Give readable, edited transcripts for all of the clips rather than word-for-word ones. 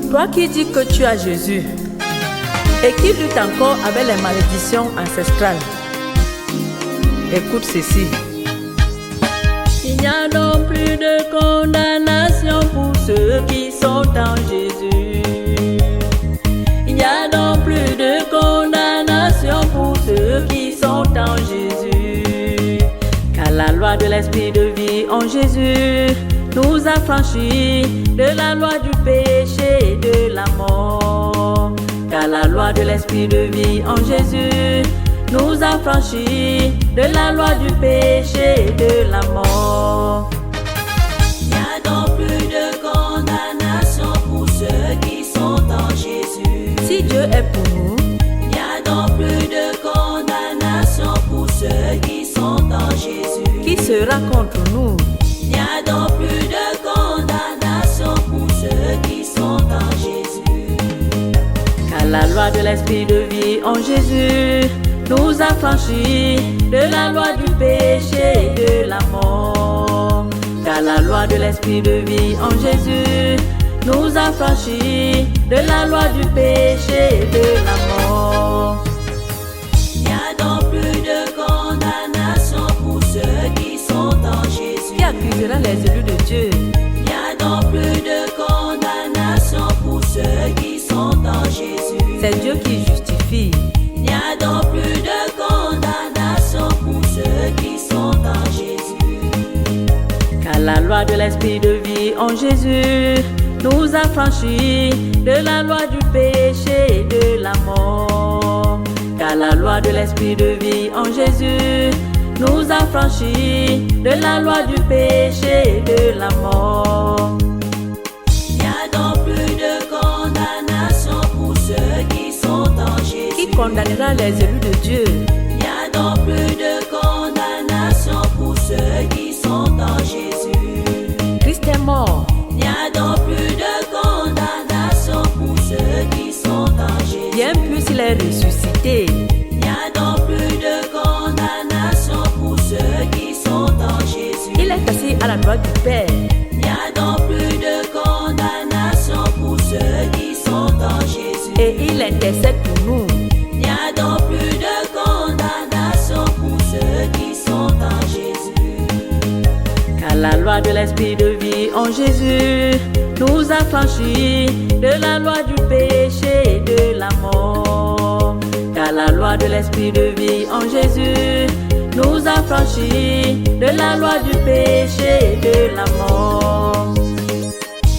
Toi qui dis que tu as Jésus et qui lutte encore avec les malédictions ancestrales, écoute ceci. Il n'y a donc plus de condamnation pour ceux qui sont en Jésus. Il n'y a donc plus de condamnation pour ceux qui sont en Jésus. Car la loi de l'esprit de vie en Jésus nous a franchis de la loi du péché et de la mort. Car la loi de l'esprit de vie en Jésus nous a franchis de la loi du péché et de la mort. Il n'y a donc plus de condamnation pour ceux qui sont en Jésus. Si Dieu est pour nous, il n'y a donc plus de condamnation pour ceux qui sont en Jésus. qui sera contre nous? Il n'y a donc plus de condamnation pour ceux qui sont en Jésus. Car la loi de l'esprit de vie en Jésus nous a franchis de la loi du péché et de la mort. Car la loi de l'esprit de vie en Jésus nous a franchis de la loi du péché et de la mort. Il n'y a donc plus de condamnation pour ceux qui sont en Jésus. Qui accusera les élus de Dieu? Il n'y a donc plus de condamnation pour ceux qui sont en Jésus. C'est Dieu qui justifie. Il n'y a donc plus de condamnation pour ceux qui sont en Jésus. Car la loi de l'esprit de vie en Jésus nous a franchis de la loi du péché et de la mort. Car la loi de l'esprit de vie en Jésus nous a franchis de la loi du péché et de la mort. Il n'y a donc plus de condamnation pour ceux qui sont en Jésus. Qui condamnera les élus de Dieu? Il n'y a donc plus de condamnation pour ceux qui sont en Jésus. Christ est mort. Il n'y a donc plus de condamnation pour ceux qui sont en Jésus. Bien plus il est ressuscité. Il n'y a donc plus de condamnation pour ceux qui sont en Jésus. Il est assis à la droite du Père. Il n'y a donc plus de condamnation pour ceux qui sont en Jésus. Et il intercède pour nous. Il n'y a donc plus de condamnation pour ceux qui sont en Jésus. Car la loi de l'esprit de vie en Jésus nous a franchis de la loi du péché et de la mort. Car la loi de l'esprit de vie en Jésus nous a franchis de la loi du péché et de la mort.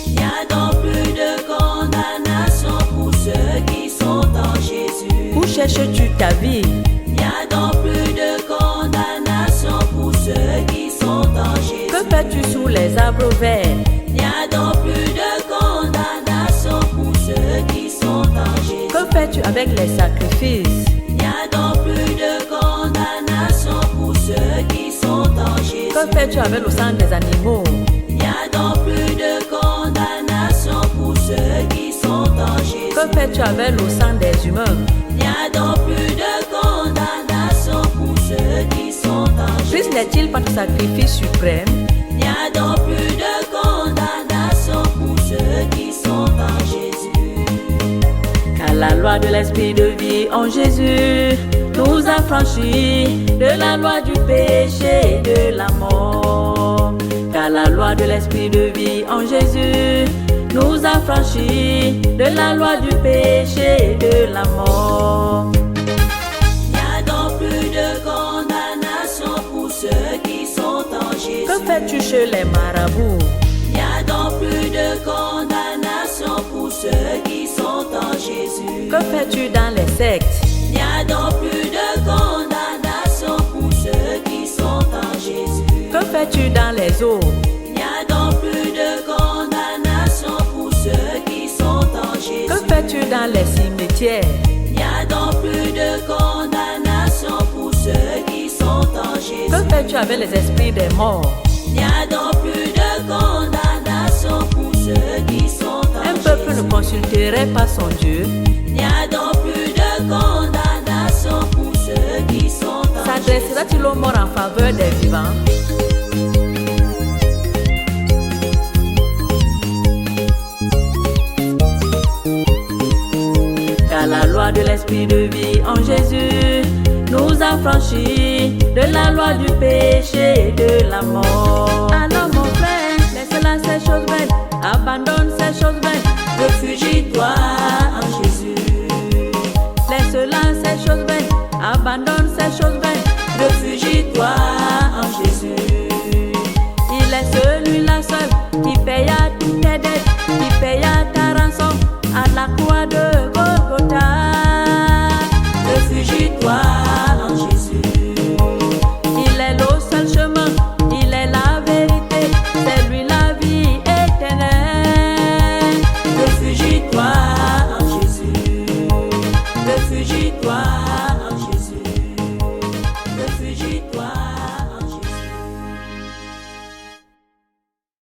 Il n'y a donc plus de condamnation pour ceux qui sont en Jésus. Où cherches-tu ta vie? Il n'y a donc plus de condamnation pour ceux qui sont en Jésus. Que fais-tu sous les arbres verts? Il n'y a donc plus de condamnation pour ceux qui sont en Jésus. Que fais-tu avec les sacrifices? Il n'y a donc plus de condamnation pour ceux qui sont en Jésus. Que fais-tu avec le sang des animaux? Il n'y a donc plus de condamnation pour ceux qui sont en Jésus. Que fais-tu avec le sang des humains? Il n'y a donc plus de condamnation pour ceux qui sont en Jésus. Christ n'est-il pas le sacrifice suprême? Il n'y a donc plus de condamnation pour ceux qui sont en Jésus. Car la loi de l'esprit de vie en Jésus nous a franchis de la loi du péché et de la mort. Car la loi de l'esprit de vie en Jésus nous a franchis de la loi du péché et de la mort. Il n'y a donc plus de condamnation pour ceux qui sont en Jésus. Que fais-tu chez les marabouts? Il n'y a donc plus de condamnation pour ceux qui sont en Jésus. Que fais-tu dans les sectes? Il n'y a donc plus de condamnation pour ceux qui sont en Jésus. Que fais-tu dans les eaux? Il n'y a donc plus de condamnation pour ceux qui sont en Jésus. Que fais-tu dans les cimetières? Il n'y a donc plus de condamnation pour ceux qui sont en Jésus. Que fais-tu avec les esprits des morts? Il n'y a donc plus de condamnation pour ceux qui sont en Un Jésus. peuple ne consulterait pas son Dieu. Il n'y a donc plus de condamnation pour ceux qui sont en Jésus. S'adressera-t-il aux morts en faveur des vivants? l'esprit de vie en Jésus nous a franchis de la loi du péché et de la mort. Alors mon frère, laisse là ces choses belles, abandonne ces choses belles.